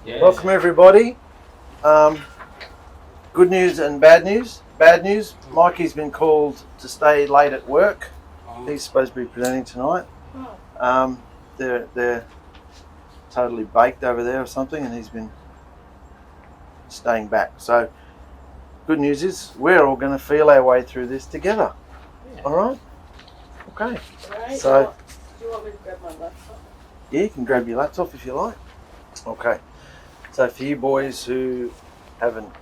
Yes. Welcome everybody. Good news and bad news. Bad news, Mikey's been called to stay late at work. He's supposed to be presenting tonight. They're totally baked over there or something, and he's been staying back. So good news is we're all going to feel our way through this together. Yeah. All right? Okay. Right. So Do you want me to grab my laptop? yeah, you can grab your laptop if you like. Okay. So for you boys who haven't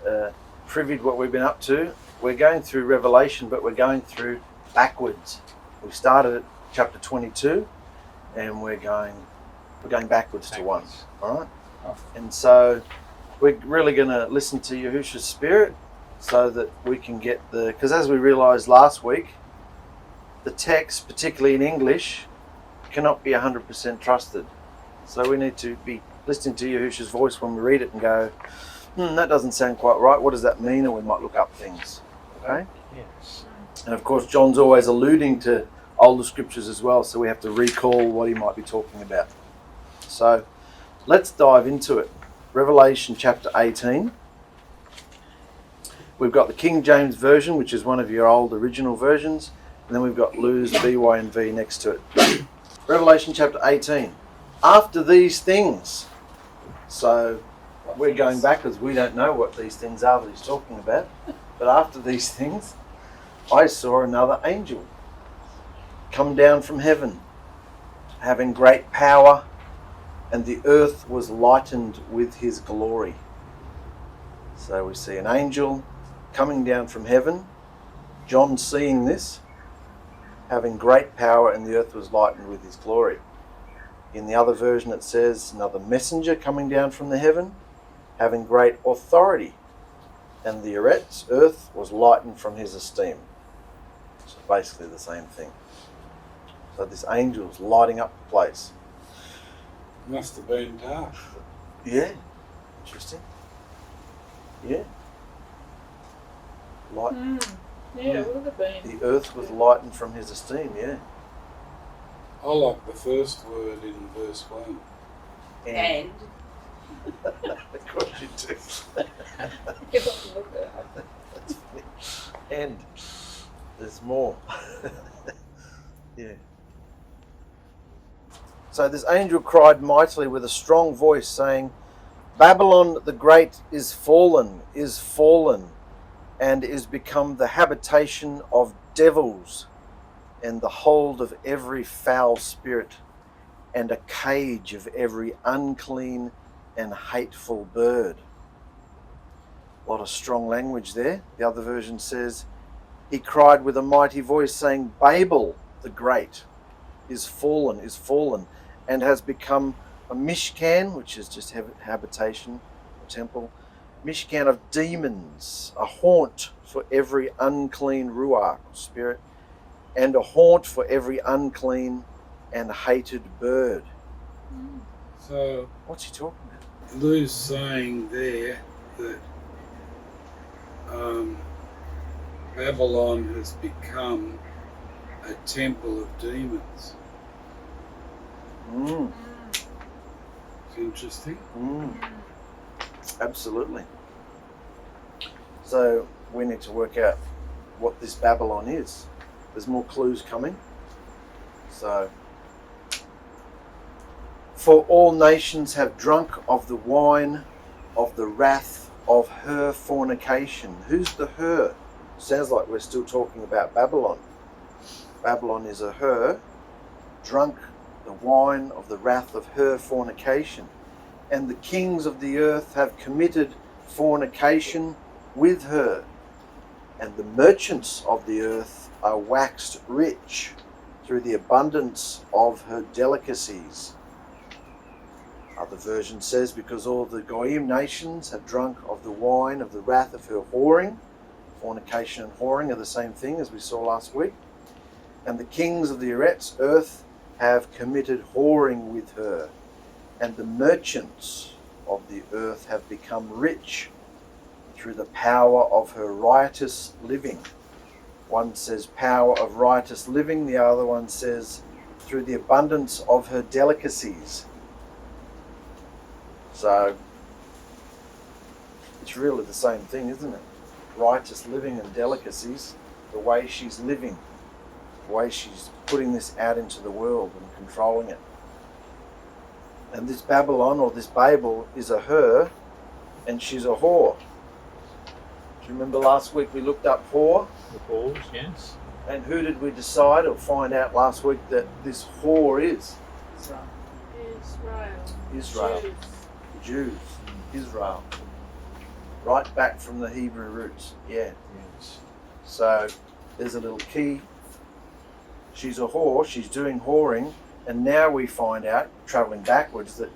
previewed what we've been up to, we're going through Revelation, but we're going through backwards. We started at chapter 22, and we're going backwards to 1. All right. Oh. And so we're really going to listen to Yahusha's Spirit, so that we can get because as we realized last week, the text, particularly in English, cannot be 100% trusted. So we need to be listening to Yahusha's voice when we read it and go, that doesn't sound quite right. What does that mean? And we might look up things. Okay? Yes. And of course, John's always alluding to older scriptures as well, so we have to recall what he might be talking about. So let's dive into it. Revelation chapter 18. We've got the King James Version, which is one of your old original versions, and then we've got Lou's B, Y, and V next to it. Revelation chapter 18. After these things. So we're going backwards. We don't know what these things are that he's talking about. But after these things, I saw another angel come down from heaven, having great power, and the earth was lightened with his glory. So we see an angel coming down from heaven, John seeing this, having great power, and the earth was lightened with his glory. In the other version it says, another messenger coming down from the heaven, having great authority, and the earth was lightened from his esteem. So basically the same thing. So this angel's lighting up the place. Must have been dark. Yeah. Interesting. Yeah. Light. Yeah, it would have been. The earth was lightened from his esteem, yeah. I like the first word in verse 1. And. Of course you do. You have to look it up. That's funny. And there's more. Yeah. So this angel cried mightily with a strong voice, saying, Babylon the Great is fallen, and is become the habitation of devils, and the hold of every foul spirit, and a cage of every unclean and hateful bird. A lot of strong language there. The other version says, he cried with a mighty voice, saying, Babel the Great is fallen, and has become a Mishkan, which is just habitation, a temple, Mishkan of demons, a haunt for every unclean ruach, spirit, and a haunt for every unclean and hated bird. So What's he talking about? Lou's saying there that Babylon has become a temple of demons. It's interesting. Absolutely. So we need to work out what this Babylon is. There's more clues coming. So, for all nations have drunk of the wine of the wrath of her fornication. Who's the her? Sounds like we're still talking about Babylon. Babylon is a her, drunk the wine of the wrath of her fornication. And the kings of the earth have committed fornication with her. And the merchants of the earth are waxed rich through the abundance of her delicacies. Other version says, because all the Goyim nations have drunk of the wine of the wrath of her whoring. Fornication and whoring are the same thing as we saw last week. And the kings of the earth have committed whoring with her. And the merchants of the earth have become rich through the power of her riotous living. One says power of riotous living, the other one says through the abundance of her delicacies. So it's really the same thing, isn't it? Righteous living and delicacies, the way she's living, the way she's putting this out into the world and controlling it. And this Babylon, or this Babel, is a her, and she's a whore. Do you remember last week we looked up whore? The balls, yes. And who did we decide or find out last week that this whore is? Israel. Jews. Jews. Israel. Right back from the Hebrew roots. Yeah. Yes. So there's a little key. She's a whore, she's doing whoring, and now we find out, travelling backwards, that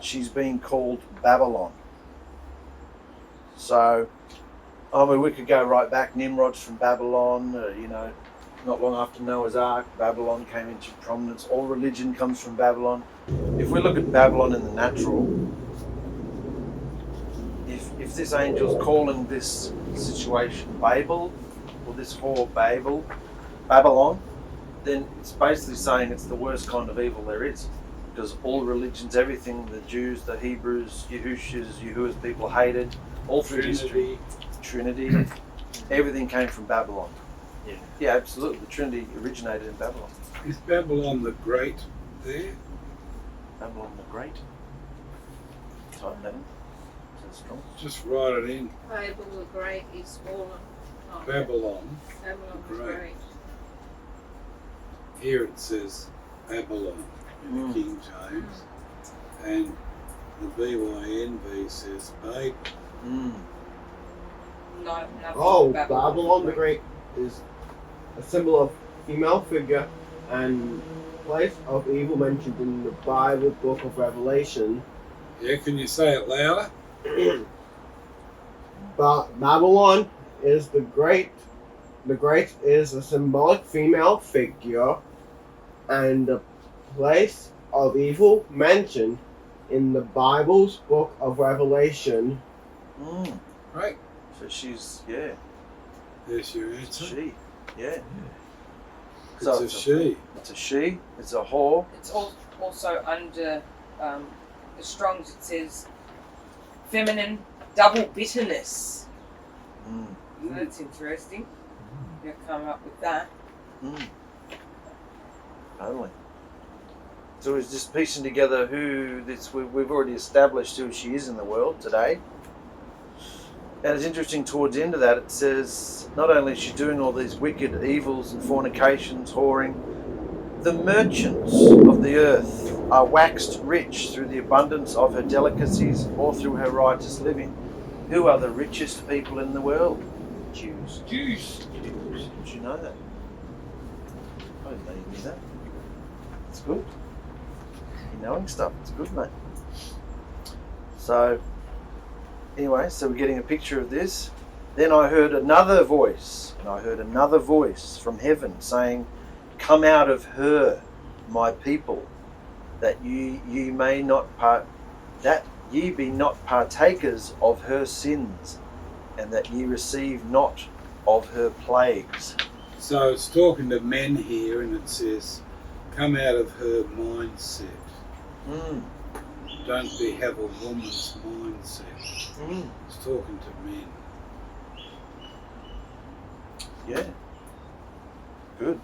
she's being called Babylon. So, I mean, we could go right back. Nimrod's from Babylon, not long after Noah's Ark, Babylon came into prominence. All religion comes from Babylon. If we look at Babylon in the natural, if this angel's calling this situation Babel, or this whore Babylon, then it's basically saying it's the worst kind of evil there is. Because all religions, everything, the Jews, the Hebrews, Yahuah's people hated, all through history, Trinity, everything came from Babylon. Yeah. Yeah, absolutely. The Trinity originated in Babylon. Is Babylon the Great there? Babylon the Great. Type 11. Is that strong? Just write it in. Babel the Great is fallen. Oh, Babylon. Babylon the the Great. Great. Here it says Babylon in the King James, and the BYNV says Babel. Mm. No, Oh, Babylon the Great is a symbol of female figure and place of evil mentioned in the Bible book of Revelation. Yeah, can you say it louder? But Babylon is the great. The great is a symbolic female figure and the place of evil mentioned in the Bible's book of Revelation. Mm. Right. So she's, yeah. There's your It's answer. a she. Yeah. It's So a she. It's a she. It's a whore. It's also under the Strong's, it says feminine double bitterness. Mm. That's interesting. You'll come up with that. Mm. Totally. So it's just piecing together who this. We've already established who she is in the world today. And it's interesting, towards the end of that, it says not only is she doing all these wicked evils and fornications, whoring, the merchants of the earth are waxed rich through the abundance of her delicacies or through her righteous living. Who are the richest people in the world? Jews. Jews. Did you know that? I didn't know you knew that. It's good. You're knowing stuff. It's good, mate. So, anyway, so we're getting a picture of this. Then I heard another voice, from heaven saying, "Come out of her, my people, that ye be not partakers of her sins, and that ye receive not of her plagues." So it's talking to men here, and it says, "Come out of her mindset. Mm. Don't have a woman's mindset." Mm. It's talking to men. Yeah. Good.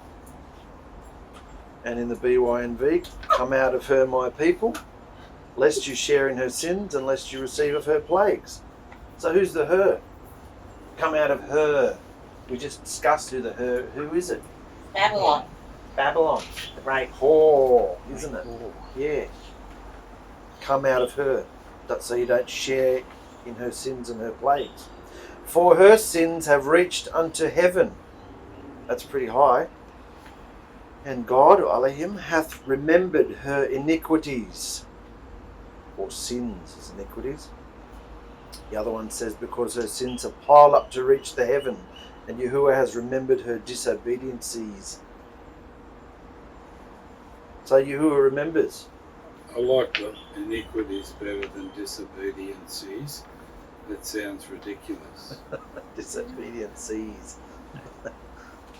And in the BYNV, "Come out of her, my people, lest you share in her sins, and lest you receive of her plagues." So who's the her? Come out of her. We just discussed who the her. Who is it? Babylon. Babylon, the great whore, isn't it? Yeah. Come out of her, so you don't share in her sins and her plagues. For her sins have reached unto heaven. That's pretty high. And God, Alahim, hath remembered her iniquities. Or sins as iniquities. The other one says, because her sins have piled up to reach the heaven, and Yahuah has remembered her disobediences. So Yahuah remembers. I like the iniquities better than disobediences. It sounds ridiculous. Disobedient sees.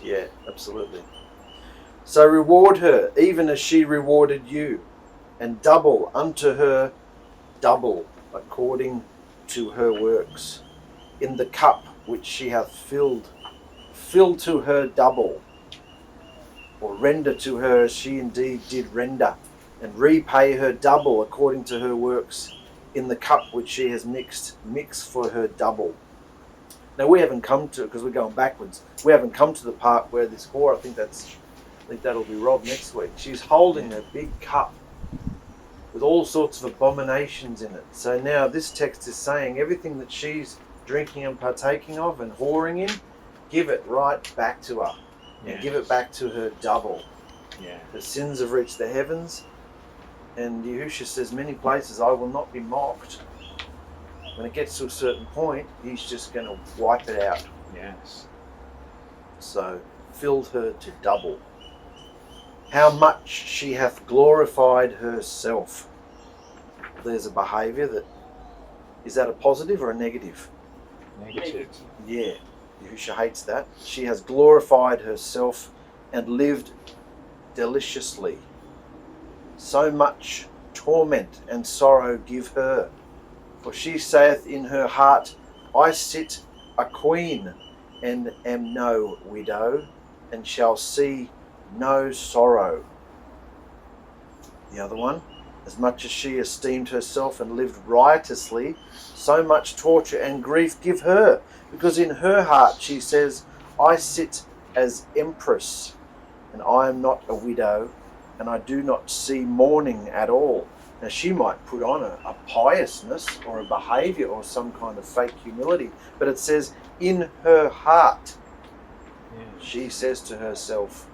Yeah, absolutely. So reward her, even as she rewarded you, and double unto her double according to her works. In the cup which she hath filled, fill to her double, or render to her as she indeed did render, and repay her double according to her works. In the cup which she has mixed, mix for her double. Now we haven't come to, because we're going backwards, we haven't come to the part where this whore, I think that'll be Rob next week. She's holding a big cup with all sorts of abominations in it. So now this text is saying everything that she's drinking and partaking of and whoring in, give it right back to her. And give it back to her double. Yeah. Her sins have reached the heavens. And Yahusha says many places, I will not be mocked. When it gets to a certain point, he's just going to wipe it out. Yes. So, filled her to double. How much she hath glorified herself. There's a behaviour that, is that a positive or a negative? Negative. Yeah, Yahusha hates that. She has glorified herself and lived deliciously. So much torment and sorrow give her. For she saith in her heart, I sit a queen, and am no widow, and shall see no sorrow. The other one, as much as she esteemed herself and lived riotously, so much torture and grief give her, because in her heart she says, I sit as empress, and I am not a widow, and I do not see mourning at all. Now she might put on a piousness or a behaviour or some kind of fake humility, but it says in her heart she says to herself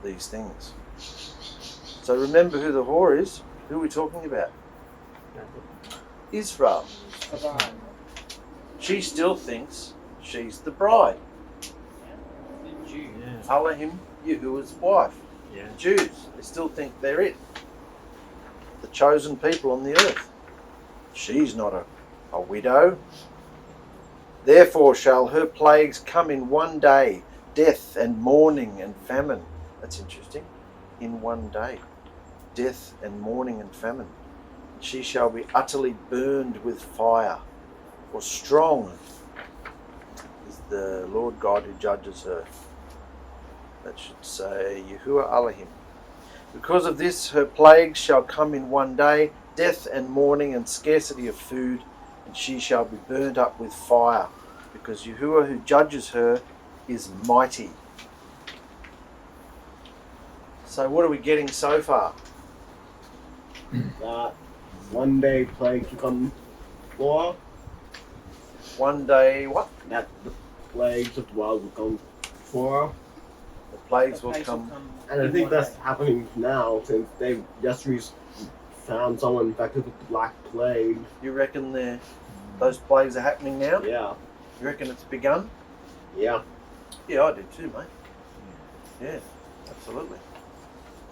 these things. So remember who the whore is. Who are we talking about? Israel. She still thinks she's the bride. The Jew. Yeah. Alahim, Yahuah's wife. Yeah. Jews, they still think they're it. The chosen people on the earth. She's not a widow. Therefore shall her plagues come in one day, death and mourning and famine. That's interesting. In one day. Death and mourning and famine. And she shall be utterly burned with fire. For strong is the Lord God who judges her. That should say Yahuah Alahim. Because of this, her plagues shall come in one day, death and mourning and scarcity of food, and she shall be burned up with fire, because Yahuah who judges her is mighty. So what are we getting so far? That one day plague to come for. One day, what? That the plagues of the world will come for. The plagues will come. And I think that's happening now, since they've just found someone infected with the Black Plague. You reckon those plagues are happening now? Yeah. You reckon it's begun? Yeah. Yeah, I do too, mate. Yeah, absolutely.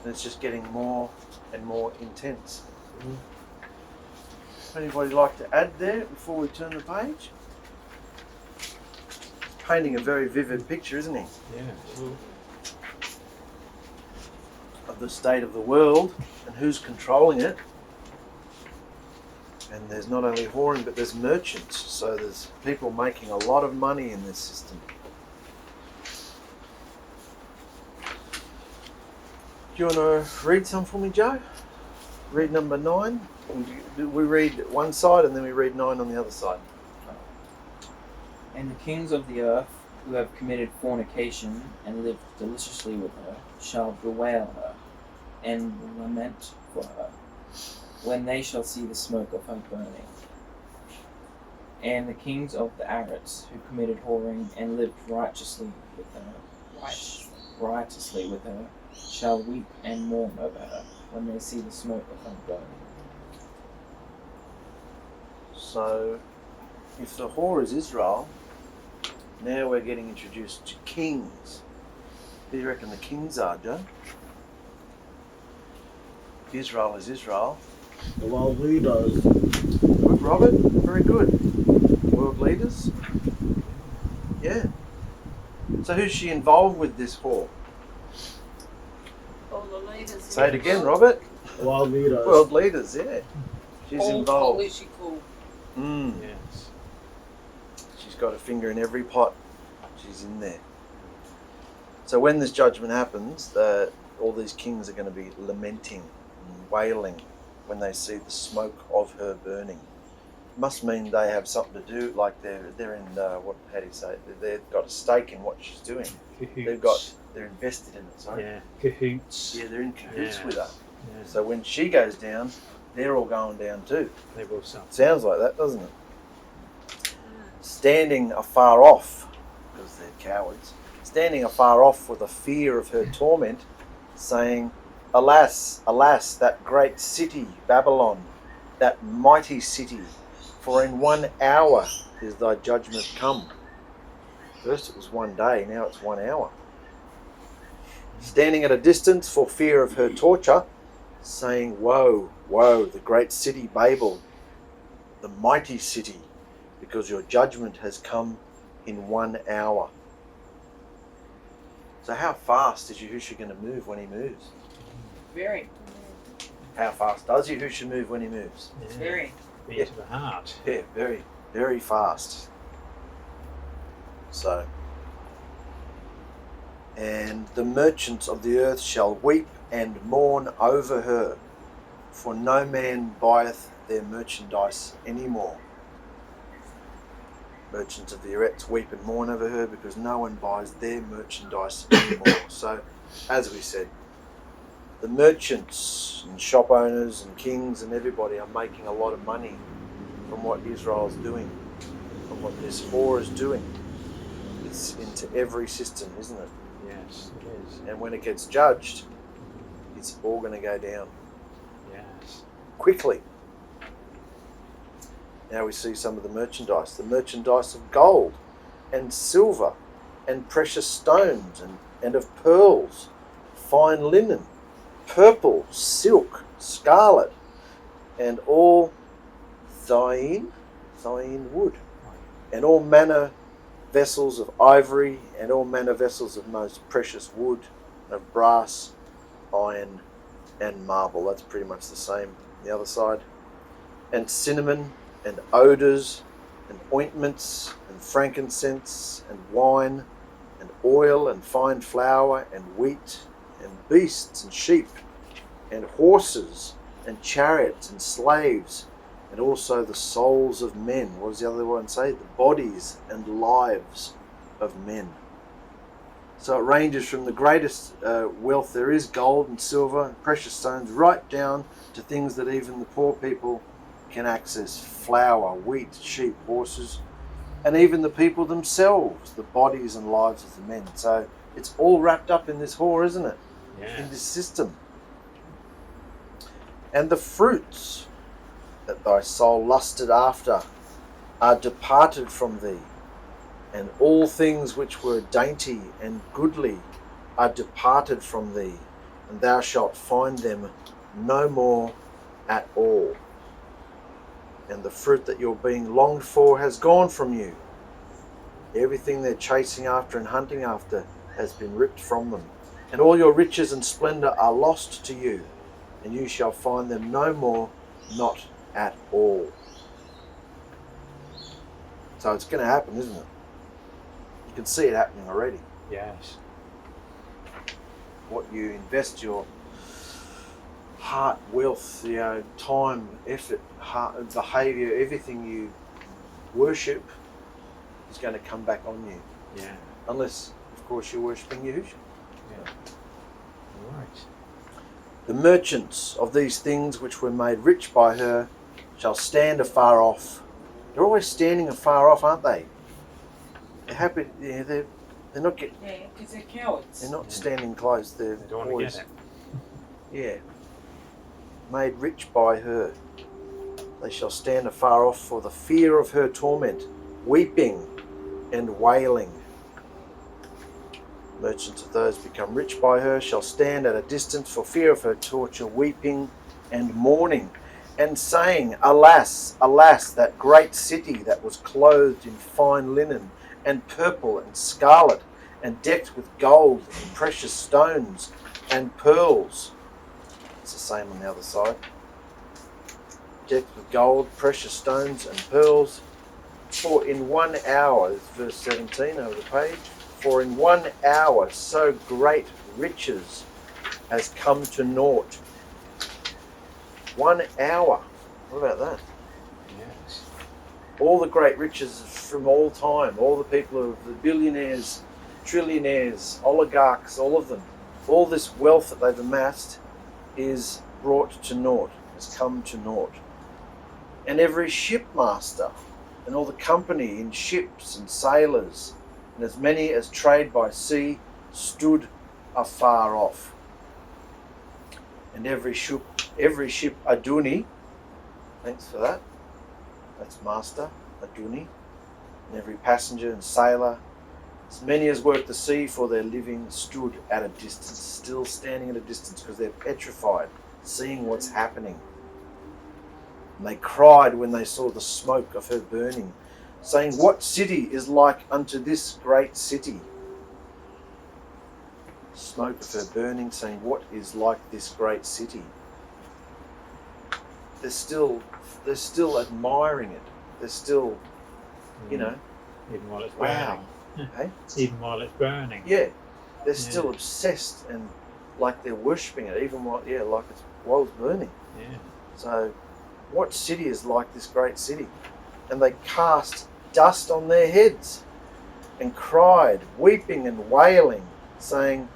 And it's just getting more and more intense. Anybody like to add there before we turn the page? He's painting a very vivid picture, isn't he? Yeah. Of the state of the world and who's controlling it. And there's not only whoring, but there's merchants. So there's people making a lot of money in this system. Do you want to read some for me, Joe? Read number 9. We read one side and then we read 9 on the other side. And the kings of the earth, who have committed fornication and lived deliciously with her, shall bewail her and lament for her, when they shall see the smoke of her burning. And the kings of the Arabs, who committed whoring and lived riotously with her, shall weep and mourn over her, when they see the smoke of her burning. So, if the whore is Israel, now we're getting introduced to kings. Who do you reckon the kings are, Joe? Israel is Israel. The world leaders. Good, Robert. Very good. World leaders. Yeah. So who's she involved with this whore? All the leaders. Say it again, Robert. World leaders. World leaders, yeah. She's all involved. political. Yes. She's got a finger in every pot. She's in there. So when this judgment happens, all these kings are going to be lamenting and wailing when they see the smoke of her burning. Must mean they have something to do, like they're in how do you say it? They've got a stake in what she's doing. Cahoots. They're invested in it. Sorry. Yeah. Cahoots. Yeah, they're in cahoots Yeah. with her. Yeah. So when she goes down, they're all going down too. They will suffer. Sounds like that, doesn't it? Standing afar off, because they're cowards, standing afar off with a fear of her torment, saying, Alas, alas, that great city, Babylon, that mighty city, for in 1 hour is thy judgment come. First it was 1 day, now it's 1 hour. Standing at a distance for fear of her torture, saying, Woe, woe, the great city Babel, the mighty city, because your judgment has come in 1 hour. So how fast is Yahusha going to move when he moves? Very, How fast does Yahusha move when he moves? Yeah. very. Be to the heart. Yeah, very, very fast. So, and the merchants of the earth shall weep and mourn over her, for no man buyeth their merchandise any more. Merchants of the earth weep and mourn over her because no one buys their merchandise anymore. So, as we said, the merchants and shop owners and kings and everybody are making a lot of money from what Israel's doing, from what this whore is doing. It's into every system, isn't it? Yes, it is. And when it gets judged, it's all going to go down Yes. quickly. Now we see some of the merchandise of gold and silver and precious stones and of pearls, fine linen, purple, silk, scarlet, and all thine wood, and all manner vessels of ivory, and all manner vessels of most precious wood, of brass, iron, and marble. That's pretty much the same on the other side. And cinnamon, and odours, and ointments, and frankincense, and wine, and oil, and fine flour, and wheat, and beasts, and sheep, and horses, and chariots, and slaves, and also the souls of men. What does the other one say? The bodies and lives of men. So it ranges from the greatest wealth there is, gold and silver and precious stones, right down to things that even the poor people can access: flour, wheat, sheep, horses, and even the people themselves, the bodies and lives of the men. So it's all wrapped up in this whore, isn't it? Yeah. In this system. And the fruits that thy soul lusted after are departed from thee, and all things which were dainty and goodly are departed from thee, and thou shalt find them no more at all. And the fruit that you're being longed for has gone from you. Everything they're chasing after and hunting after has been ripped from them, and all your riches and splendor are lost to you, and you shall find them no more, not at all. So it's going to happen, isn't it? You can see it happening already. Yes. What you invest your heart, wealth, time, effort, heart, behavior, everything you worship is going to come back on you. Yeah. Unless, of course, you're worshipping Yahusha. Yeah. Right. The merchants of these things which were made rich by her shall stand afar off. They're always standing afar off, aren't they? They're happy. Yeah, they're not getting. Yeah, because they're cowards. They're not Yeah. standing close. They're They don't want to always, get it. yeah, made rich by her. They shall stand afar off for the fear of her torment, weeping and wailing. Merchants of those become rich by her shall stand at a distance for fear of her torture, weeping and mourning. and saying, Alas, alas, that great city that was clothed in fine linen, and purple and scarlet, and decked with gold and precious stones and pearls. It's the same on the other side. Decked with gold, precious stones and pearls. For in 1 hour, this is verse 17 over the page, for in 1 hour so great riches has come to naught. 1 hour. What about that? Yes. All the great riches from all time, all the people of the billionaires, trillionaires, oligarchs, all of them, all this wealth that they've amassed is brought to naught, has come to naught. And every shipmaster and all the company in ships and sailors, and as many as trade by sea, stood afar off. And every ship Aduni, thanks for that, that's master, Aduni, and every passenger and sailor, as many as worked the sea for their living, stood at a distance, still standing at a distance because they're petrified, seeing what's happening. And they cried when they saw the smoke of her burning, saying, What city is like unto this great city? Smoke of her burning, saying, What is like this great city? They're still admiring it. They're still, you know, Even while it's wow. burning. Hey? Even while it's burning. Yeah, they're still obsessed and like they're worshipping it, even while it's burning. Yeah. So, what city is like this great city? And they cast dust on their heads and cried, weeping and wailing, saying,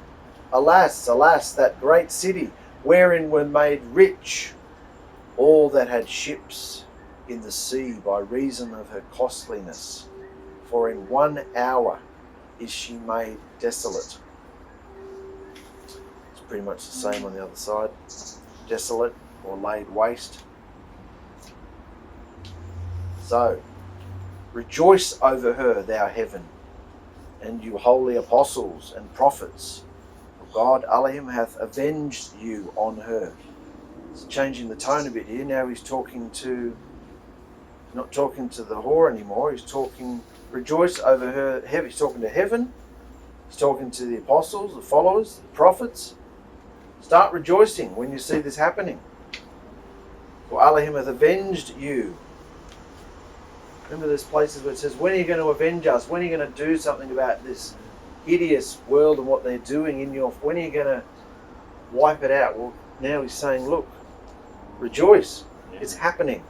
Alas, alas, that great city, wherein were made rich all that had ships in the sea by reason of her costliness. For in 1 hour is she made desolate. It's pretty much the same on the other side. Desolate or laid waste. So, rejoice over her, thou heaven, and you holy apostles and prophets. For God, Alahim, hath avenged you on her. It's changing the tone a bit here. Now he's not talking to the whore anymore. He's talking, rejoice over her. He's talking to heaven. He's talking to the apostles, the followers, the prophets. Start rejoicing when you see this happening. For Alahim hath avenged you. Remember there's places where it says, when are you going to avenge us? When are you going to do something about this hideous world and what they're doing in your... When are you going to wipe it out? Well, now he's saying, look, rejoice. Yeah. It's happening.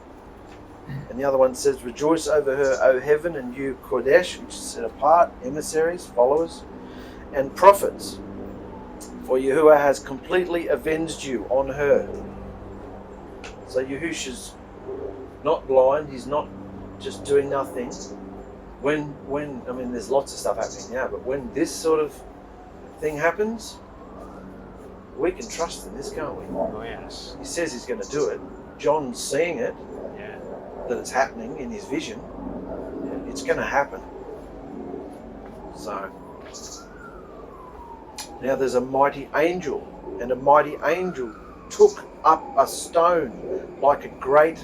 And the other one says, rejoice over her, O heaven, and you Kodesh, which is set apart, emissaries, followers, and prophets. For Yahuah has completely avenged you on her. So Yahusha's not blind. He's not just doing nothing. When I mean, there's lots of stuff happening now, but when this sort of thing happens, we can trust in this, can't we? Oh, yes. He says he's going to do it. John's seeing it, Yeah. that it's happening in his vision. It's going to happen. So, now there's a mighty angel, and a mighty angel took up a stone like a great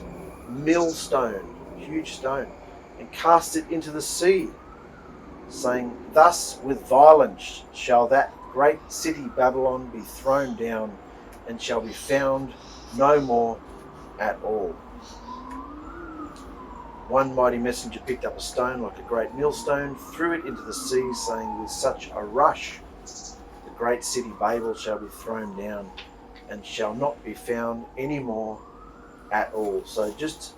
millstone, huge stone, and cast it into the sea, saying, Thus with violence shall that great city Babylon be thrown down, and shall be found no more at all. One mighty messenger picked up a stone like a great millstone, threw it into the sea, saying, With such a rush the great city Babel shall be thrown down, and shall not be found any more at all. So just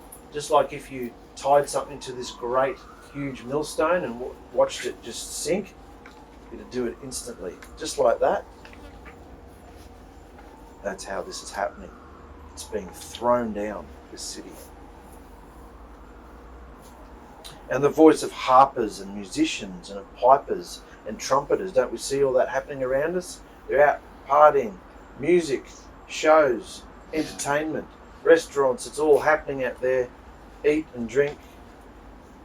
like if you tied something to this great huge millstone and watched it just sink, it'd do it instantly, just like that. That's how this is happening. It's being thrown down, this city. And the voice of harpers and musicians and of pipers and trumpeters, don't we see all that happening around us? They're out partying, music, shows, entertainment, restaurants, it's all happening out there. Eat and drink,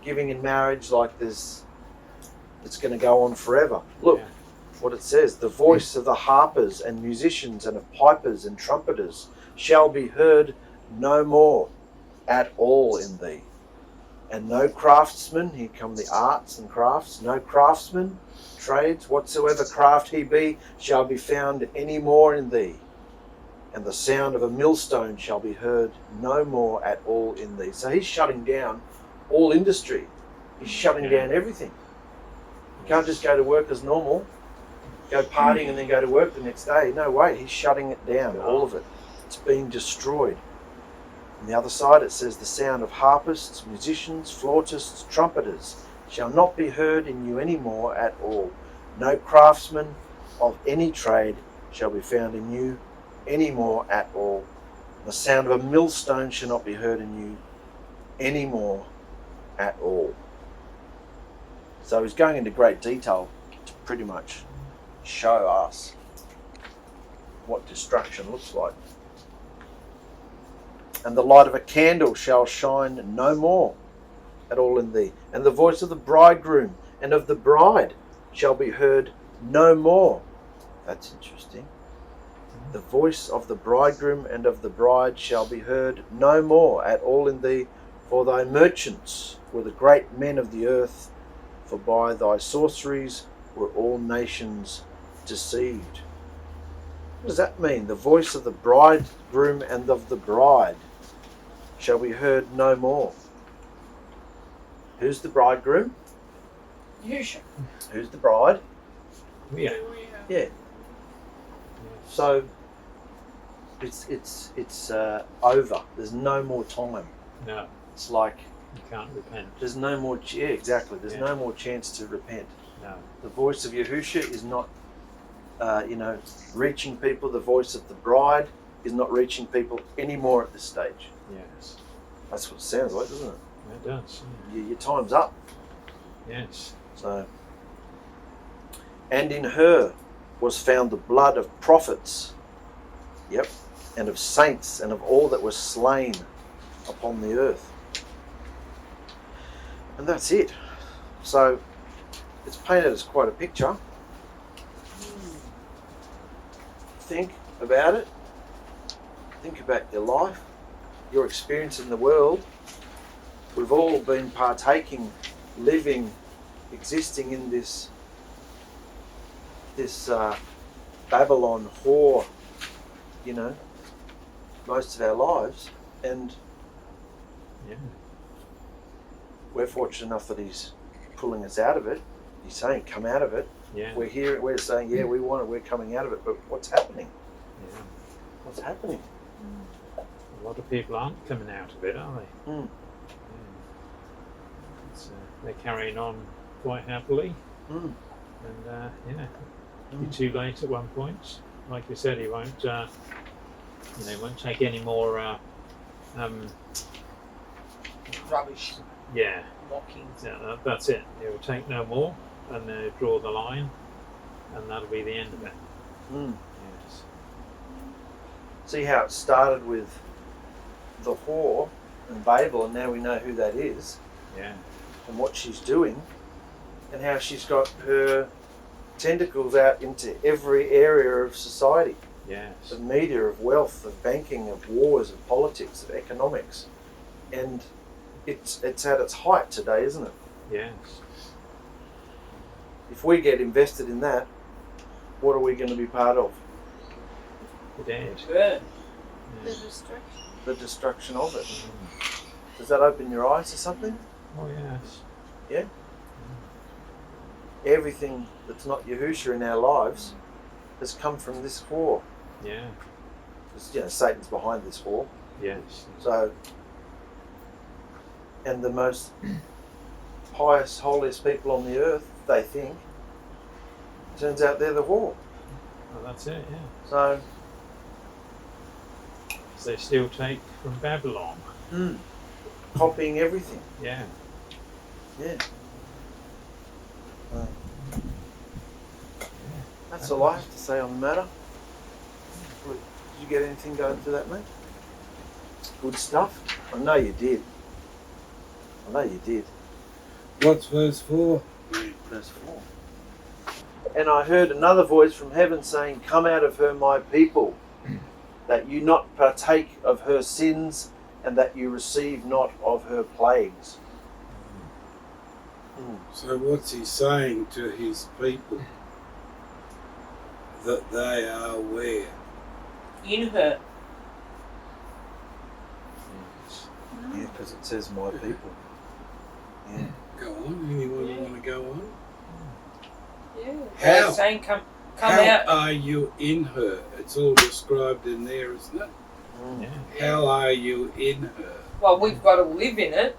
giving in marriage like it's going to go on forever. Look what it says. The voice of the harpers and musicians and of pipers and trumpeters shall be heard no more at all in thee. And no craftsman, here come the arts and crafts, no craftsman, trades, whatsoever craft he be, shall be found any more in thee. And the sound of a millstone shall be heard no more at all in thee. So he's shutting down all industry. He's shutting down everything. You can't just go to work as normal, go partying and then go to work the next day. No way, he's shutting it down, all of it. It's being destroyed. On the other side it says, the sound of harpists, musicians, flautists, trumpeters shall not be heard in you any more at all. No craftsman of any trade shall be found in you any more at all. The sound of a millstone shall not be heard in you any more at all. So he's going into great detail to pretty much show us what destruction looks like. And the light of a candle shall shine no more at all in thee. And the voice of the bridegroom and of the bride shall be heard no more. That's interesting. The voice of the bridegroom and of the bride shall be heard no more at all in thee. For thy merchants were the great men of the earth, for by thy sorceries were all nations deceived. What does that mean? The voice of the bridegroom and of the bride shall be heard no more. Who's the bridegroom? Yahusha. Who's the bride? Yeah. Yeah. So it's over. There's no more time. No, It's like you can't repent. there's no more. Yeah, exactly. There's no more chance to repent. No. The voice of Yahusha is not, reaching people. The voice of the bride is not reaching people anymore at this stage. Yes. That's what it sounds like, doesn't it? It does. Your time's up. Yes. So, and in her was found the blood of prophets, yep, and of saints, and of all that were slain upon the earth. And that's it. So, it's painted as quite a picture. Think about it. Think about your life, your experience in the world. We've all been partaking, living, existing in this Babylon whore, most of our lives, and Yeah. we're fortunate enough that he's pulling us out of it. He's saying, come out of it. Yeah. We're here, we're saying, yeah, we want it, we're coming out of it, but what's happening? Yeah. What's happening? A lot of people aren't coming out of it, are they? Mm. They're carrying on quite happily, Mm. and it'll be too late at one point. Like you said, he won't. Won't take any more. Rubbish. Yeah. Mockings. Yeah, that's it. He will take no more, and draw the line, and that'll be the end of it. Mm. Yes. See how it started with the whore and Babel, and now we know who that is Yeah. and what she's doing, and how she's got her tentacles out into every area of society, Yes. of media, of wealth, of banking, of wars, of politics, of economics, and it's at its height today, isn't it? Yes. If we get invested in that, what are we going to be part of? The dead. Good. The Yeah. destruction. The destruction of it. Does that open your eyes to something? Oh yes. Everything that's not Yahusha in our lives has come from this whore. Yeah. Because, Satan's behind this whore. Yes. So, and the most pious, holiest people on the earth, they think, turns out they're the whore. Well, that's it. Yeah. So, They still take from Babylon. copying everything. Yeah. Yeah. That's all I have to say on the matter. Did you get anything going through that, mate? Good stuff? I know you did. What's verse 4? Verse 4. And I heard another voice from heaven saying, come out of her, my people, that you not partake of her sins, and that you receive not of her plagues. So what's he saying to his people? That they are where? In her. Yeah, because it says my people. Yeah. Go on, anyone want to go on? Yeah. How? They're saying come How out. are you in her? It's all described in there, isn't it? Yeah. How are you in her? Well, we've got to live in it.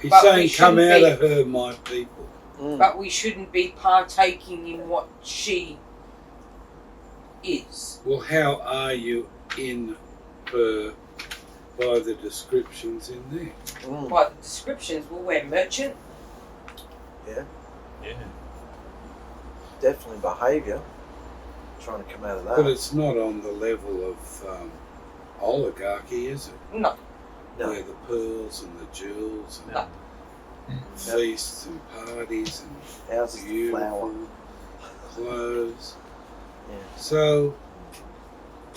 He's But we saying, come shouldn't out be- of her, my people. But we shouldn't be partaking in what she is. Well, how are you in her by the descriptions in there? By the descriptions, well, we're merchant. Yeah. Definitely behaviour. Trying to come out of that. But it's not on the level of oligarchy, is it? No. No. Where the pearls and the jewels and No. feasts and parties and Houses of flower. beautiful clothes. Yeah. So,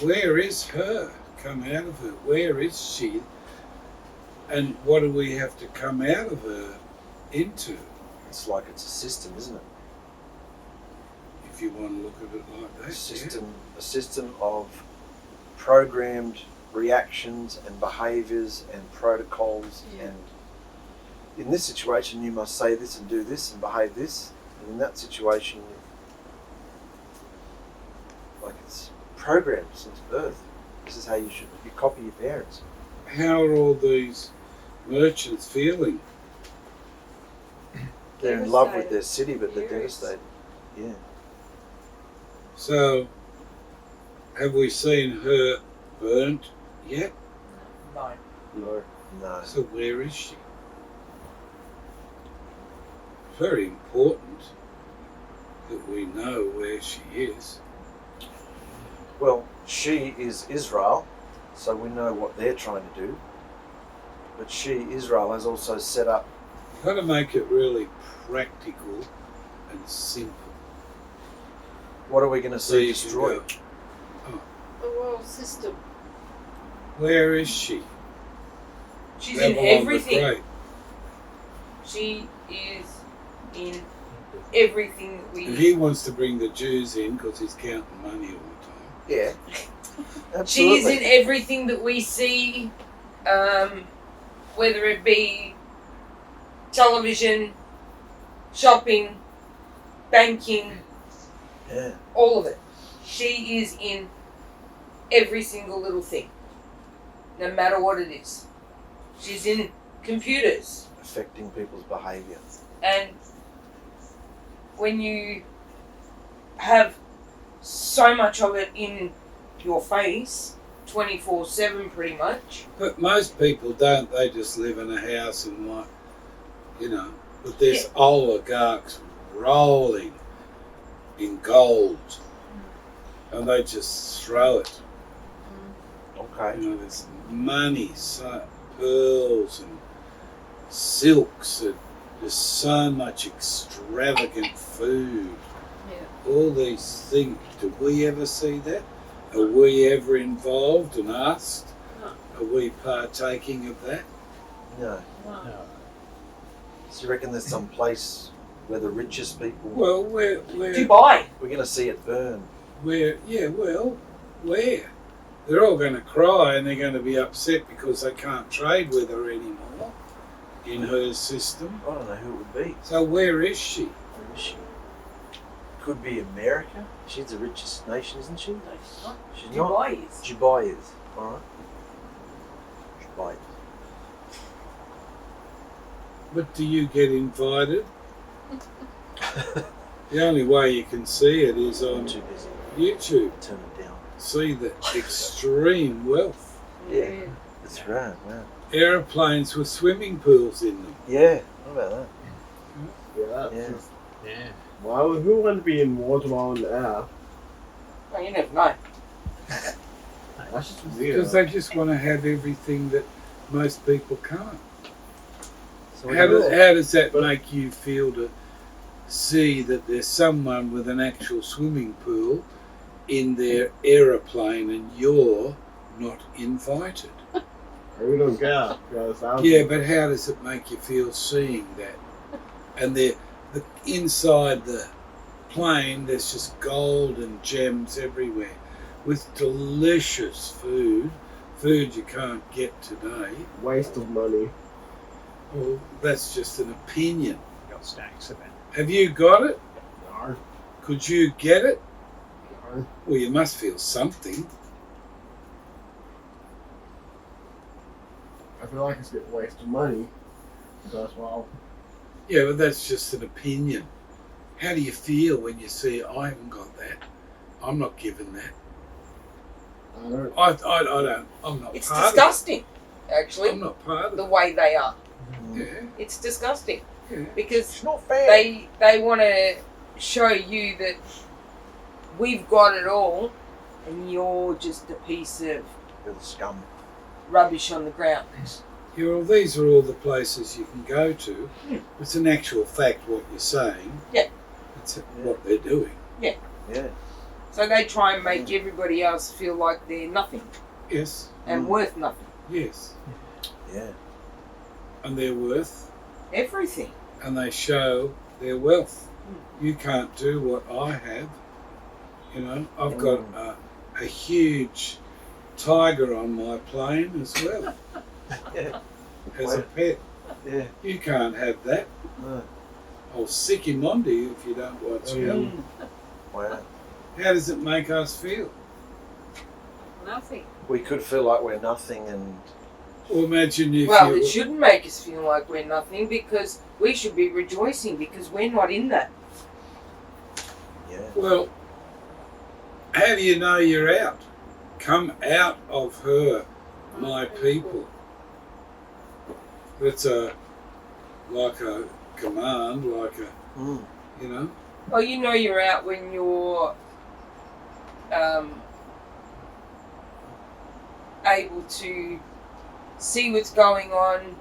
where is her? Come out of her. Where is she? And what do we have to come out of her into? It's like it's a system, isn't it? If you want to look at it like that. A system of programmed reactions and behaviours and protocols. Yeah. And in this situation, you must say this and do this and behave this. And in that situation, like it's programmed since birth. This is how you should. You copy your parents. Yeah. How are all these merchants feeling? They're in love with Devastated. their city, but they're Furious. devastated. Yeah. So, have we seen her burnt yet? No. No. So where is she? Very important that we know where she is. Well, she is Israel, so we know what they're trying to do. But she, Israel, has also set up. You've got to make it really practical and simple. What are we going to So see you can destroyed? go, The world system. where is she? She's in Babylon the everything. Great. She is in everything that And we. he wants to bring the Jews in because he's counting money all the time. Yeah. She is Absolutely. in everything that we see, whether it be television, shopping, banking, Yeah. all of it. She is in every single little thing, no matter what it is. She's in computers. Affecting people's behaviour. And when you have so much of it in your face, 24/7 pretty much. But most people don't. They just live in a house and like, but there's oligarchs rolling in gold and they just throw it. Okay. There's money, pearls and silks, and there's so much extravagant food. Yeah. All these things. Do we ever see that? Are we ever involved and asked? No. Are we partaking of that? No. No. No. So you reckon there's some place where the richest people, Well, where? Dubai. we're going to see it burn? Where? Where? They're all going to cry and they're going to be upset because they can't trade with her anymore in her system. I don't know who it would be. So where is she? Where is she? Could be America. She's the richest nation, isn't she? No, she's not. She's not. Dubai is. Dubai is. Alright. Dubai. But do you get invited? The only way you can see it is I'm on too busy. YouTube. Turn it down. See the extreme wealth. Yeah. That's right. Wow. Aeroplanes with swimming pools in them. Yeah. What about that? Yeah, that's Yeah. just, Yeah. why would who want to be in water while in the air? Well, you never know. That's just weird. Because they just want to have everything that most people can't. So How does that But- make you feel to see that there's someone with an actual swimming pool in their aeroplane and you're not invited. We don't care. Yeah, but how does it make you feel seeing that? And the inside the plane, there's just gold and gems everywhere, with delicious food you can't get today. Waste of money. Well, that's just an opinion. Got stacks of it. Have you got it? No. Could you get it? No. Well, you must feel something. I feel like it's a waste of money. Because, well, Yeah, but that's just an opinion. How do you feel when you see, I haven't got that? I'm not given that. I don't. I don't. I'm not It's part disgusting, of it. actually, I'm not part of the it. way they are. Yeah, It's disgusting yeah. because It's not fair. they want to show you that we've got it all and you're just a piece of You're the scum. rubbish on the ground. Yeah, well, these are all the places you can go to. It's an actual fact what you're saying. Yeah. It's what they're doing. Yeah. So they try and make everybody else feel like they're nothing Yes, and worth nothing. yes. Yeah. And they're worth, Everything. and they show their wealth. You can't do what I have. You know, I've got a huge tiger on my plane as well. Yeah. As a pet. Yeah. You can't have that. No. I'll sick him on to you if you don't watch out. Mm. Wow. How does it make us feel? Nothing. We could feel like we're nothing, and Well, imagine if Well, you... it shouldn't make us feel like we're nothing because we should be rejoicing because we're not in that. yeah. Well, how do you know you're out? Come out of her, my people. That's like a command, like a, Mm. you know. Well, you know you're out when you're able to see what's going on,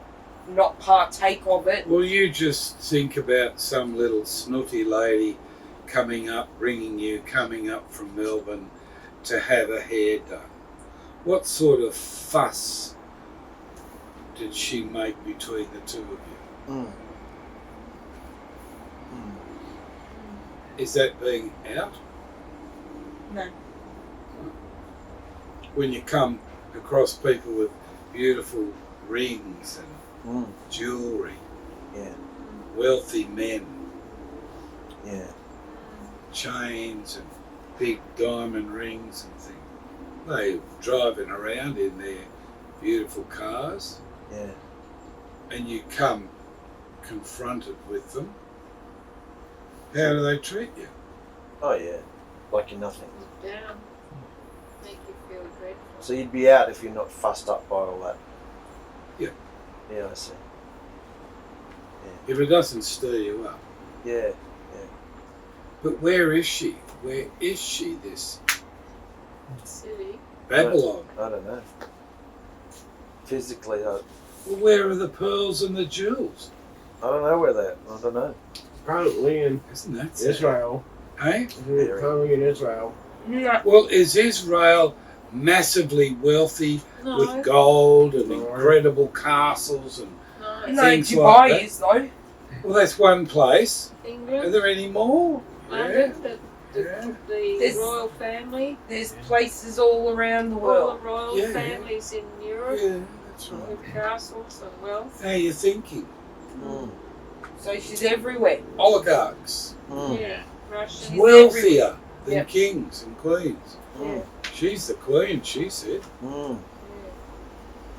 not partake of it. Well, you just think about some little snooty lady coming up from Melbourne to have her hair done. What sort of fuss did she make between the two of you? Mm. Mm. Is that being out? No. When you come across people with beautiful rings and Mm. jewellery, Yeah. wealthy men, Yeah. chains and big diamond rings and things. They driving around in their beautiful cars, Yeah. and you come confronted with them. How do they treat you? Oh yeah. Like you're nothing. Down. Make you feel dreadful. So you'd be out if you're not fussed up by all that. Yeah. Yeah, I see. If it doesn't stir you up. Yeah. But where is she? Where is she, this City. Babylon? I don't know. Physically, I Well, where are the pearls and the jewels? don't know where they're. I don't know. Apparently in Isn't that sad? Israel. Eh? Apparently in Israel. No. Well, is Israel massively wealthy No. with gold and No. incredible castles? And No. No, Things Dubai like that. is though. well, that's one place. Are England. there any more? London. The There's- royal family. There's places all around the All world. the royal Yeah. families in Europe Yeah, that's right. with castles and wealth. How are you thinking? Mm. So she's everywhere. Oligarchs, Mm. Yeah. Russian. She's wealthier than Yep. kings and queens. Mm. She's the queen, she said. Mm.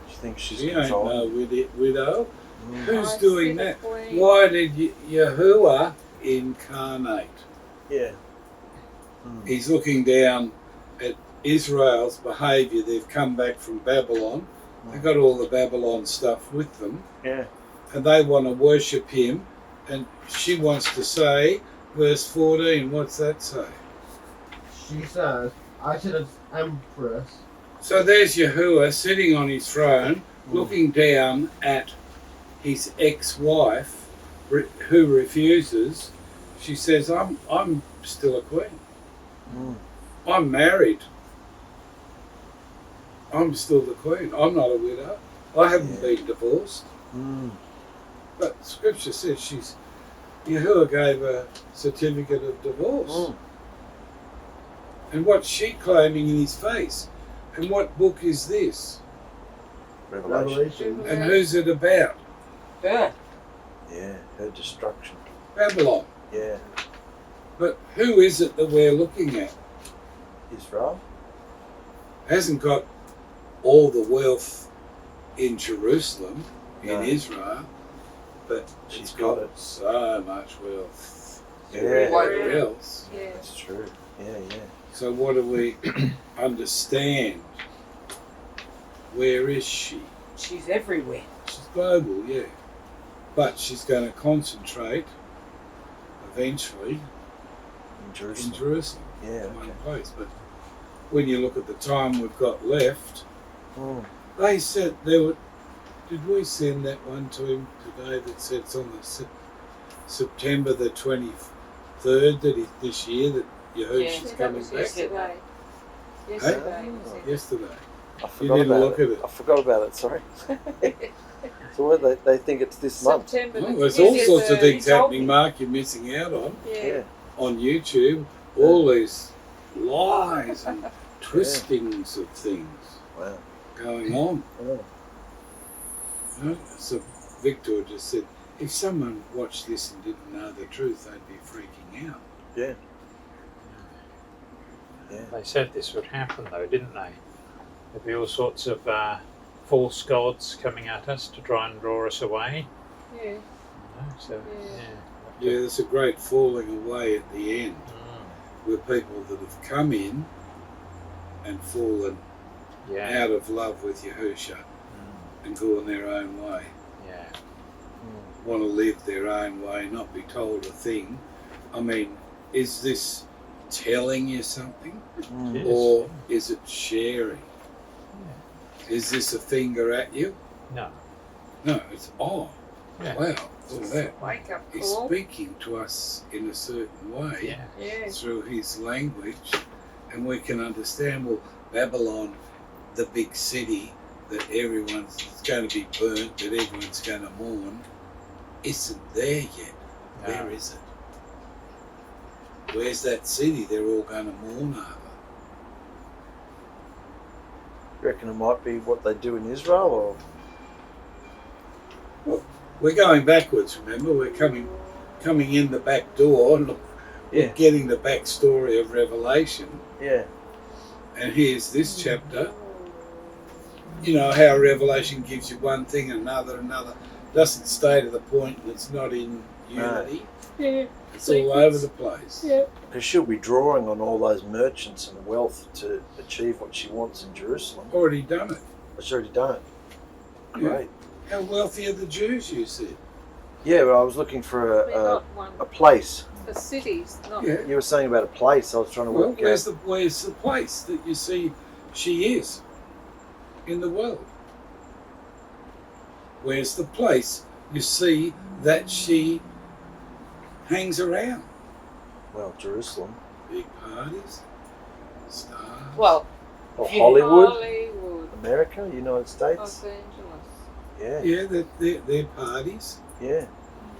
She thinks she's She ain't controlling. no widow. Mm. Who's I doing see the that? queen. Why did Yahuah incarnate? Yeah. Mm. He's looking down at Israel's behaviour. They've come back from Babylon. They've got all the Babylon stuff with them. Yeah. And they want to worship him. And she wants to say, verse 14, what's that say? She says, I should have empress. So there's Yahuah sitting on his throne, Mm. looking down at his ex-wife, who refuses. She says, I'm still a queen. Mm. I'm married. I'm still the queen. I'm not a widow. I haven't been divorced. Mm. But Scripture says Yahuah gave a certificate of divorce. Mm. And what's she claiming in his face? And what book is this? Revelation. And who's it about? Burn. Yeah, her destruction. Babylon. Yeah, But who is it that we're looking at? Israel. Hasn't got all the wealth in Jerusalem, No. in Israel, but She's it's got got it. so much wealth Yeah. everywhere else. Yeah. That's true. Yeah, yeah. So what do we understand? Where is she? She's everywhere. She's global, yeah. But she's going to concentrate eventually In in Jerusalem. Jerusalem, Yeah, in one okay. place. But when you look at the time we've got left, Mm. they said there were. Did we send that one to him today that said it's on the September the 23rd this year that Yahusha's Yeah, That coming was back? yesterday. Yesterday was it? Yesterday. I forgot didn't about look it. at it. I forgot about it, sorry. So what, they think it's this month? September Oh, the there's all sorts of 23rd. things he told happening, me. Mark, you're missing out on Yeah. YouTube. All these lies and twistings of things Wow. going on. Oh. You know, so Victor just said, if someone watched this and didn't know the truth, they'd be freaking out. Yeah. Yeah. They said this would happen, though, didn't they? There'd be all sorts of false gods coming at us to try and draw us away. Yeah. You know, so Yeah. Yeah, there's a great falling away at the end, Mm, with people that have come in and fallen yeah. out of love with Yahusha Mm, and gone their own way. yeah. Want to live their own way, not be told a thing. I mean, is this telling you something, Mm. Yes. or is it sharing? Is this a finger at you? No. No, it's Yeah. wow, look at that. Wake up He's call. speaking to us in a certain way Yeah. Yeah. through his language, and we can understand. Well, Babylon, the big city that everyone's going to be burnt, that everyone's going to mourn, isn't there yet. No. Where is it? Where's that city they're all going to mourn over? You reckon it might be what they do in Israel, or We're going backwards, remember? We're coming in the back door. Look, Yeah. we're getting the backstory of Revelation. yeah, And here's this chapter. You know how Revelation gives you one thing and another. Doesn't stay to the point, and it's not in unity. Yeah. It's all over the place. Yeah. because she'll be drawing on all those merchants and wealth to achieve what she wants in Jerusalem. Already done it. She's already done it. Yeah. Great. How wealthy are the Jews, you said? Yeah, but I was looking for We're not one. a place. The cities, not. Yeah. You were saying about a place. I was trying to Well, work where's out. the place that you see she is in the world? Where's the place you see that she hangs around? Well, Jerusalem, Big parties, stars. Well, or Yeah. Hollywood, Hollywood, America, United States. Los Angeles. Yeah, Yeah, they're parties, yeah.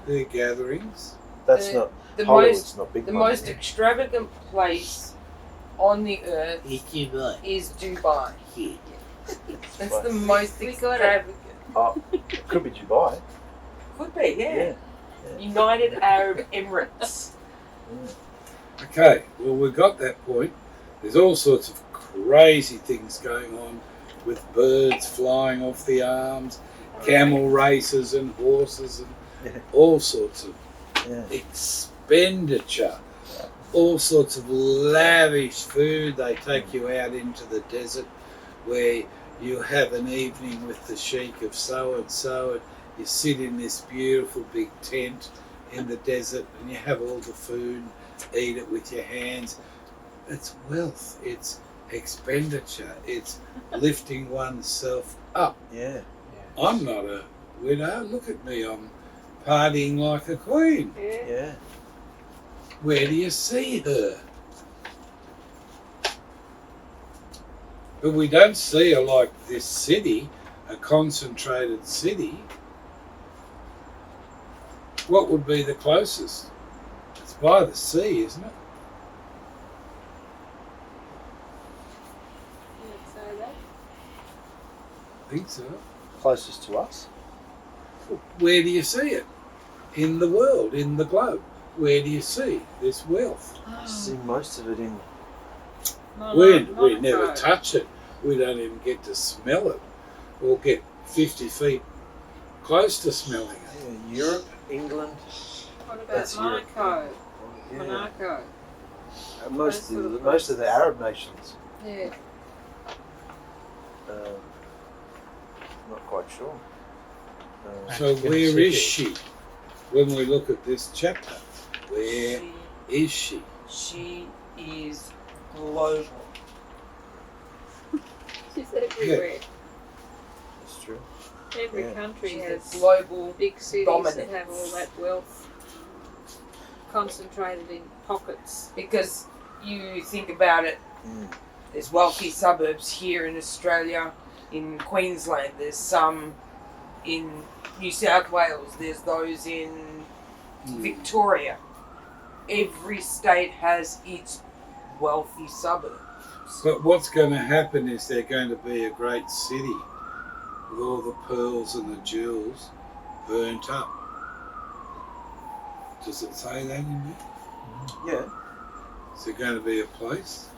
they're gatherings. That's The- not the Hollywood's most not big the money. most extravagant place on the earth is Dubai. That's the most We got it. extravagant. Oh, it could be Dubai. Could be, Yeah. United Arab Emirates. Okay, well, we got that point. There's all sorts of crazy things going on with birds flying off the arms, camel races and horses and Yeah. all sorts of Yeah. expenditure, all sorts of lavish food. They take you out into the desert where you have an evening with the sheik of so and so, and you sit in this beautiful big tent in the desert and you have all the food, eat it with your hands. It's wealth, it's expenditure, it's lifting oneself up. Yeah. I'm not a widow, look at me, I'm partying like a queen. Yeah. Yeah. Where do you see her? But we don't see a like this city, a concentrated city. What would be the closest? It's by the sea, isn't it? You'd say that. I think so. Closest to us. Where do you see it? In the world, in the globe. Where do you see this wealth? I see most of it in. We never touch it. We don't even get to smell it or get 50 feet close to smelling it. Yeah, Europe, England. What about That's Europe. Monaco? Yeah. Monaco. Most of the Arab nations. Yeah. Not quite sure. So where is she when we look at this chapter? Where is she? She is global. She's everywhere. That's true. Every Yeah. country She's has a global big cities dominance. that have all that wealth concentrated in pockets. because you think about it, there's wealthy suburbs here in Australia, in Queensland, there's some in New South Wales, there's those in Victoria. Every state has its wealthy suburbs. But what's going to happen is they're going to be a great city with all the pearls and the jewels burnt up. Does it say that in there? Yeah. Is there going to be a place?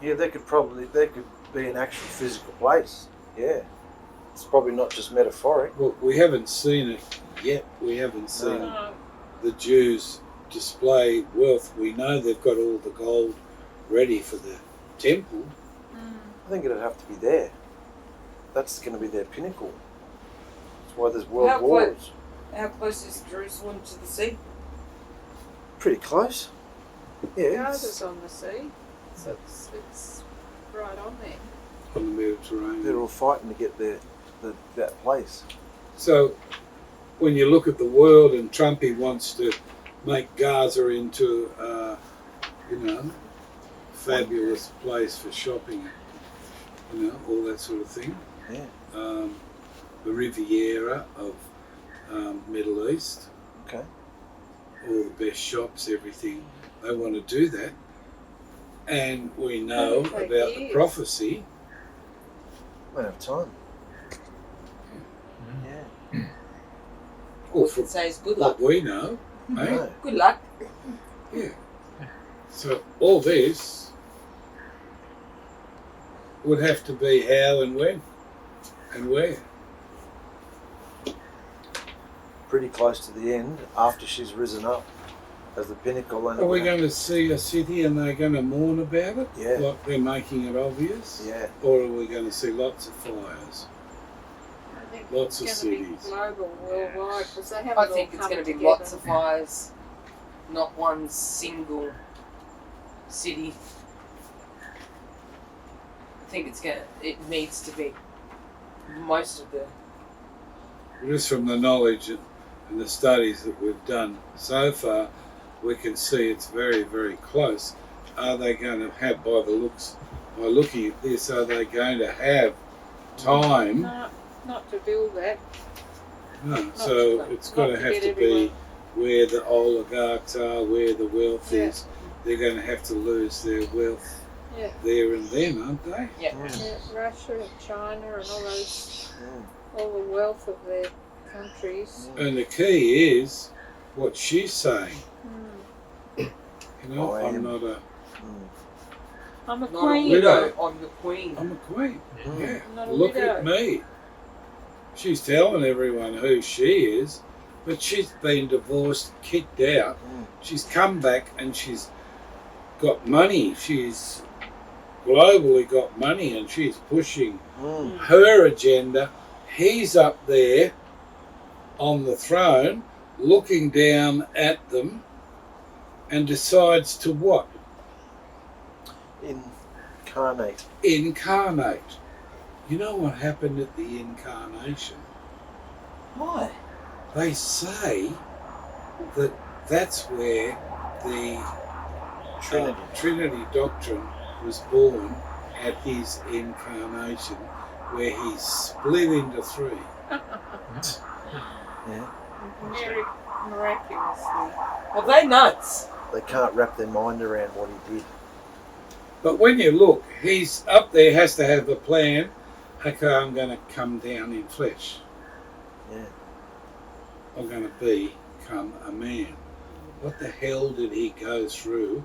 Yeah, there could be an actual physical place. Yeah. It's probably not just metaphoric. Well, we haven't seen it yet. We haven't seen No. the Jews display wealth. We know they've got all the gold ready for the temple. I think it'd have to be there. That's going to be their pinnacle. That's why there's world How wars. How close is Jerusalem to the sea? Pretty close. Yeah. Gaza's on the sea, so it's right on there. On the Mediterranean. They're all fighting to get that place. So, when you look at the world and Trumpy wants to make Gaza into, fabulous place for shopping, all that sort of thing. Yeah. The Riviera of Middle East, Okay. all the best shops, everything. They want to do that. And we know That'll take about the years. prophecy. Won't have time. Yeah. Or We from could say it's good luck. what we know, eh? No. Good luck. Yeah. So all this would have to be how and when and where. Pretty close to the end after she's risen up as the pinnacle. And Are we going to see a city and they're going to mourn about it? Yeah. Like they're making it obvious? Yeah. Or are we going to see lots of fires? I think Lots of it's going to cities. be global, worldwide, because they haven't I all think it's come going to be together. lots of fires, not one single city. I think it needs to be most of the. Just from the knowledge and the studies that we've done so far, we can see it's very, very close. Are they going to have, by looking at this, are they going to have time? No, not to build that. No. So it's got to have to be where the oligarchs are, where the wealth Yeah. is. They're going to have to lose their wealth Yeah. there and then, aren't they? Yeah. Yeah, Russia and China and all those, Mm. all the wealth of their countries. And the key is what she's saying. Mm. I I'm am. not a. I'm a Not a queen. widow. I'm the queen. I'm a queen. Yeah. Not a Look widow. at me. She's telling everyone who she is, but she's been divorced, kicked out. Mm. She's come back and she's got money. She's globally got money and she's pushing Mm. her agenda. He's up there on the throne looking down at them and decides to what? Incarnate. Incarnate. You know what happened at the incarnation? Why? They say that that's where the Trinity. Trinity doctrine was born at his incarnation, where he split into three. Yeah. Miraculously. Well, they nuts. They can't wrap their mind around what he did. But when you look, he's up there, has to have a plan. Okay, I'm going to come down in flesh. Yeah. I'm going to become a man. What the hell did he go through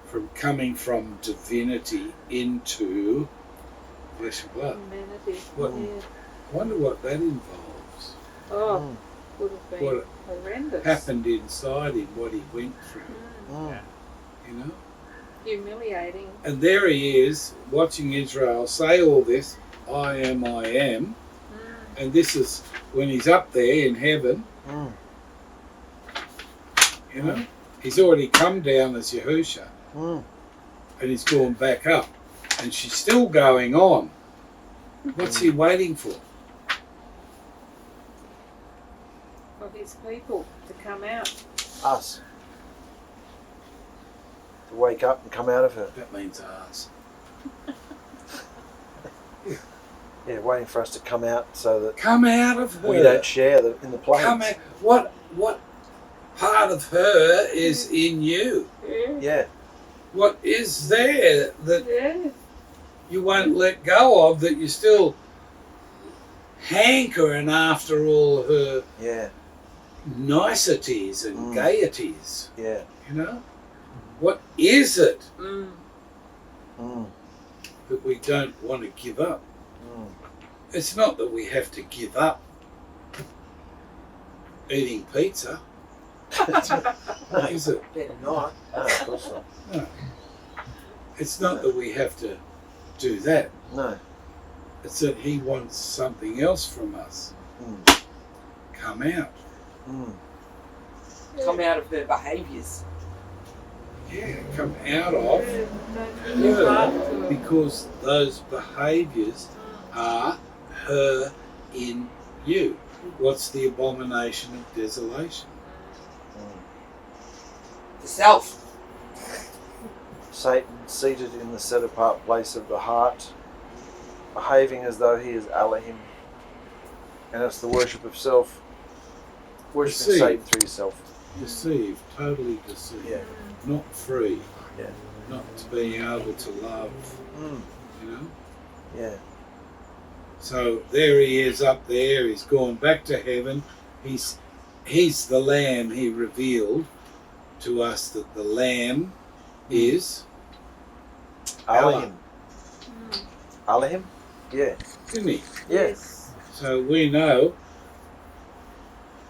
from coming from divinity into flesh and blood? Humanity. What? Yeah. I wonder what that involves. Oh, would have been What horrendous. happened inside him, what he went through, Mm. you know? Humiliating. And there he is, watching Israel say all this, I am, and this is when he's up there in heaven, Mm. you know? He's already come down as Yahusha, Mm. and he's gone back up, and she's still going on. What's he waiting for? For his people to come out. Us. To wake up and come out of her. That means ours. Yeah, waiting for us to come out so that Come out of her. we don't share in the plagues. Come out. What part of her is in you? Yeah. Yeah. What is there that Yeah. you won't let go of, that you're still hankering after all her Yeah. niceties and Mm. gaieties, Yeah. you know? What is it Mm. Mm. that we don't want to give up? Mm. It's not that we have to give up eating pizza, No, is it? Better not. no, of course not. No. It's not that we have to do that. No. It's that he wants something else from us. Mm. Come out. Mm. Come out of their behaviours. Yeah, come out of Yeah. Don't give up to her, it. because those behaviours are her in you. What's the abomination of desolation? The self. Satan seated in the set apart place of the heart, behaving as though he is Alahim. And it's the worship of self. Worshipping Deceived. Satan through yourself. Deceived, totally deceived. Yeah. Not free. Yeah. Not being able to love, Mm. you know? Yeah. So there he is up there, he's gone back to heaven. He's the Lamb. He revealed to us that the Lamb is Alahim. Mm. Alahim? Yeah. isn't he? Yeah. Yes. So we know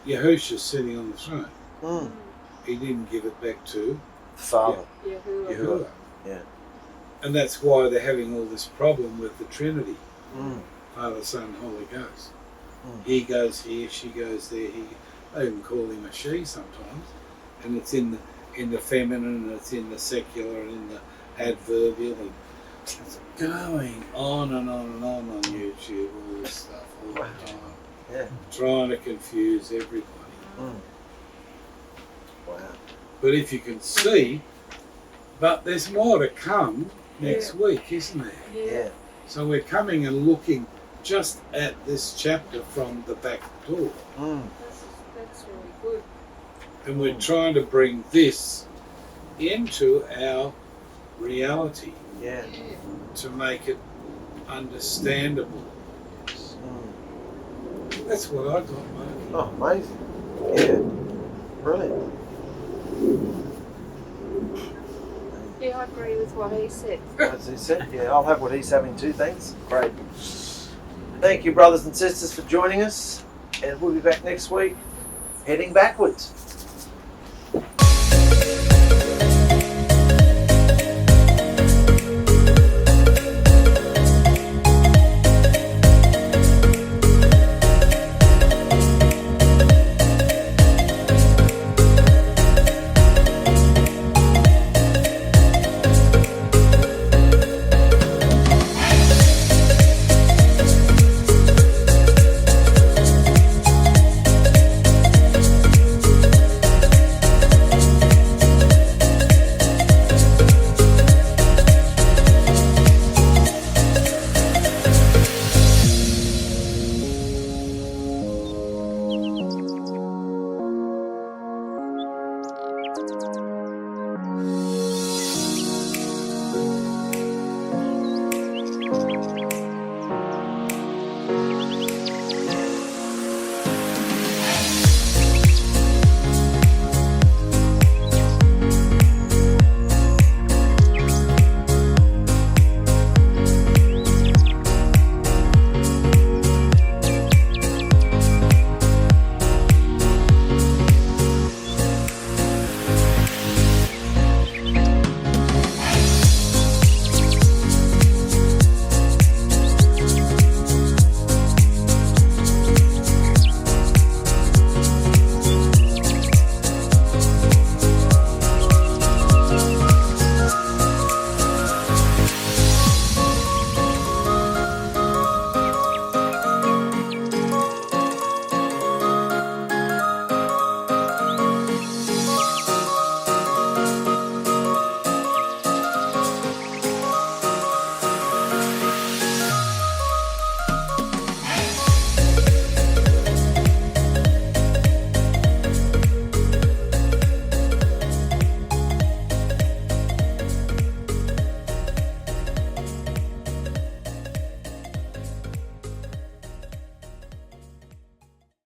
Yahusha's sitting on the throne. Mm. He didn't give it back to The Father. Yahuah. Yahuah. Yeah. And that's why they're having all this problem with the Trinity. Mm. Father, Son, Holy Ghost. Mm. He goes here, she goes there. They even call him a she sometimes, and it's in the feminine, and it's in the secular, and in the adverbial, and it's going on and on and on YouTube, all this stuff all the time, Yeah. trying to confuse everybody. Mm. Wow. But if you can see, but there's more to come next week, isn't there? Yeah. Yeah. So we're coming and looking just at this chapter from the back door. Mm. That's really good. And we're trying to bring this into our reality Yeah. to make it understandable. Mm. That's what I got, mate. Oh, amazing. Yeah. Brilliant. Yeah, I agree with what he said. As he said, yeah, I'll have what he's having too, thanks. Great. Thank you, brothers and sisters, for joining us. And we'll be back next week, heading backwards.